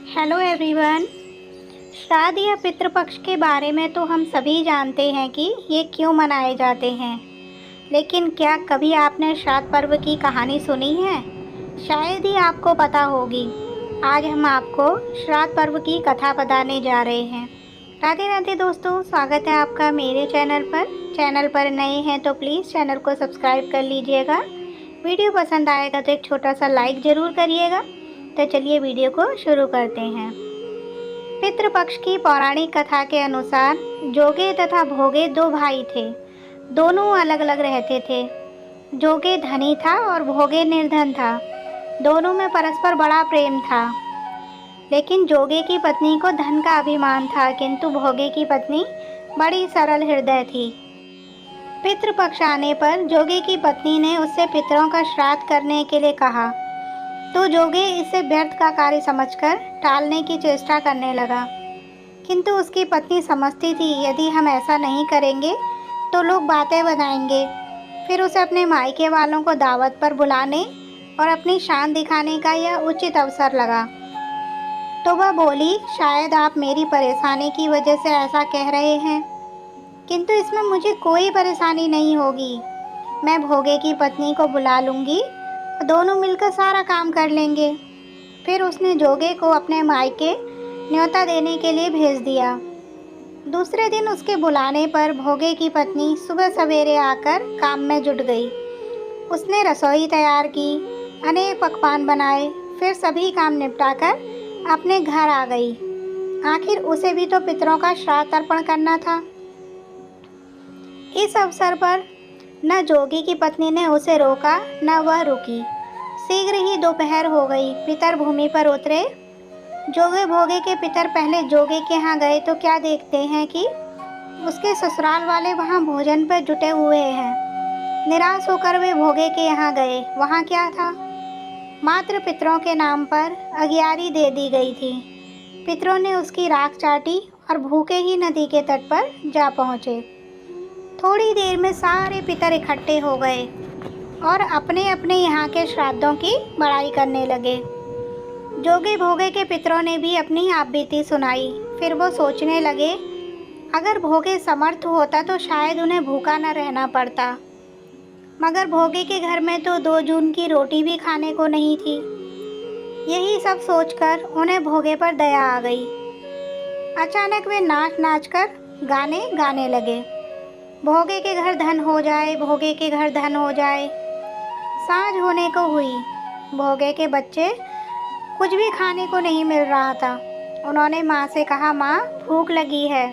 Hello everyone. श्राद्ध या पितृपक्ष के बारे में तो हम सभी जानते हैं कि ये क्यों मनाए जाते हैं, लेकिन क्या कभी आपने श्राद्ध पर्व की कहानी सुनी है? शायद ही आपको पता होगी। आज हम आपको श्राद्ध पर्व की कथा बताने जा रहे हैं। राधे राधे दोस्तों, स्वागत है आपका मेरे चैनल पर नए हैं तो प्लीज़ चैनल को सब्सक्राइब कर लीजिएगा। वीडियो पसंद आएगा तो एक छोटा सा लाइक ज़रूर करिएगा। तो चलिए वीडियो को शुरू करते हैं। पितृपक्ष की पौराणिक कथा के अनुसार जोगे तथा भोगे दो भाई थे। दोनों अलग अलग रहते थे। जोगे धनी था और भोगे निर्धन था। दोनों में परस्पर बड़ा प्रेम था, लेकिन जोगे की पत्नी को धन का अभिमान था, किंतु भोगे की पत्नी बड़ी सरल हृदय थी। पितृपक्ष आने पर जोगे की पत्नी ने उससे पितरों का श्राद्ध करने के लिए कहा, तो जोगे इसे व्यर्थ का कार्य समझकर टालने की चेष्टा करने लगा। किंतु उसकी पत्नी समझती थी यदि हम ऐसा नहीं करेंगे तो लोग बातें बनाएंगे। फिर उसे अपने मायके वालों को दावत पर बुलाने और अपनी शान दिखाने का यह उचित अवसर लगा। तो वह बोली, शायद आप मेरी परेशानी की वजह से ऐसा कह रहे हैं, किंतु इसमें मुझे कोई परेशानी नहीं होगी। मैं भोगे की पत्नी को बुला लूँगी, दोनों मिलकर सारा काम कर लेंगे। फिर उसने जोगे को अपने मायके न्योता देने के लिए भेज दिया। दूसरे दिन उसके बुलाने पर भोगे की पत्नी सुबह सवेरे आकर काम में जुट गई। उसने रसोई तैयार की, अनेक पकवान बनाए, फिर सभी काम निपटाकर अपने घर आ गई। आखिर उसे भी तो पितरों का श्राद्ध अर्पण करना था। इस अवसर पर न जोगी की पत्नी ने उसे रोका न वह रुकी। शीघ्र ही दोपहर हो गई। पितर भूमि पर उतरे। जोगे भोगे के पितर पहले जोगे के यहाँ गए तो क्या देखते हैं कि उसके ससुराल वाले वहाँ भोजन पर जुटे हुए हैं। निराश होकर वे भोगे के यहाँ गए। वहाँ क्या था? मात्र पितरों के नाम पर अगियारी दे दी गई थी। पितरों ने उसकी राख चाटी और भूखे ही नदी के तट पर जा पहुँचे। थोड़ी देर में सारे पितर इकट्ठे हो गए और अपने अपने यहाँ के श्राद्धों की बड़ाई करने लगे। जोगे भोगे के पितरों ने भी अपनी आपबीती सुनाई। फिर वो सोचने लगे, अगर भोगे समर्थ होता तो शायद उन्हें भूखा न रहना पड़ता, मगर भोगे के घर में तो 2 जून की रोटी भी खाने को नहीं थी। यही सब सोचकर उन्हें भोगे पर दया आ गई। अचानक वे नाच नाच कर गाने गाने लगे, भोगे के घर धन हो जाए, भोगे के घर धन हो जाए। सांझ होने को हुई। भोगे के बच्चे कुछ भी खाने को नहीं मिल रहा था। उन्होंने माँ से कहा, माँ भूख लगी है।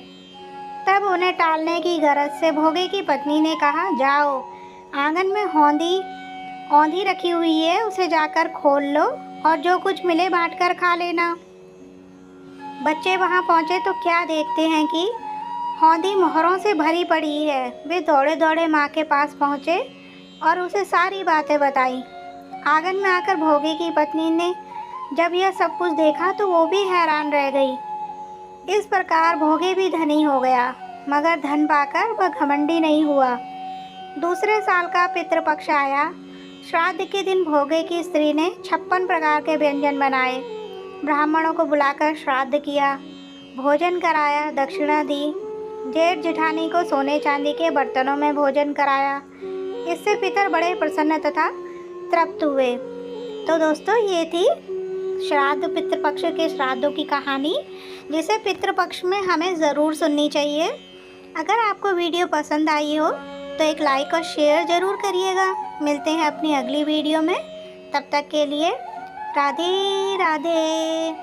तब उन्हें टालने की गरज से भोगे की पत्नी ने कहा, जाओ आंगन में औंधी रखी हुई है, उसे जाकर खोल लो और जो कुछ मिले बांट कर खा लेना। बच्चे वहाँ पहुँचे तो क्या देखते हैं कि औंधी मोहरों से भरी पड़ी है। वे दौड़े दौड़े माँ के पास पहुँचे और उसे सारी बातें बताई। आंगन में आकर भोगे की पत्नी ने जब यह सब कुछ देखा तो वो भी हैरान रह गई। इस प्रकार भोगे भी धनी हो गया, मगर धन पाकर वह घमंडी नहीं हुआ। दूसरे साल का पितृपक्ष आया। श्राद्ध के दिन भोगे की स्त्री ने 56 प्रकार के व्यंजन बनाए। ब्राह्मणों को बुलाकर श्राद्ध किया, भोजन कराया, दक्षिणा दी। जेठ जेठानी को सोने चांदी के बर्तनों में भोजन कराया। इससे पितर बड़े प्रसन्न तथा तृप्त हुए। तो दोस्तों, ये थी श्राद्ध पितृपक्ष के श्राद्धों की कहानी, जिसे पितृपक्ष में हमें ज़रूर सुननी चाहिए। अगर आपको वीडियो पसंद आई हो तो एक लाइक और शेयर ज़रूर करिएगा। मिलते हैं अपनी अगली वीडियो में। तब तक के लिए राधे राधे।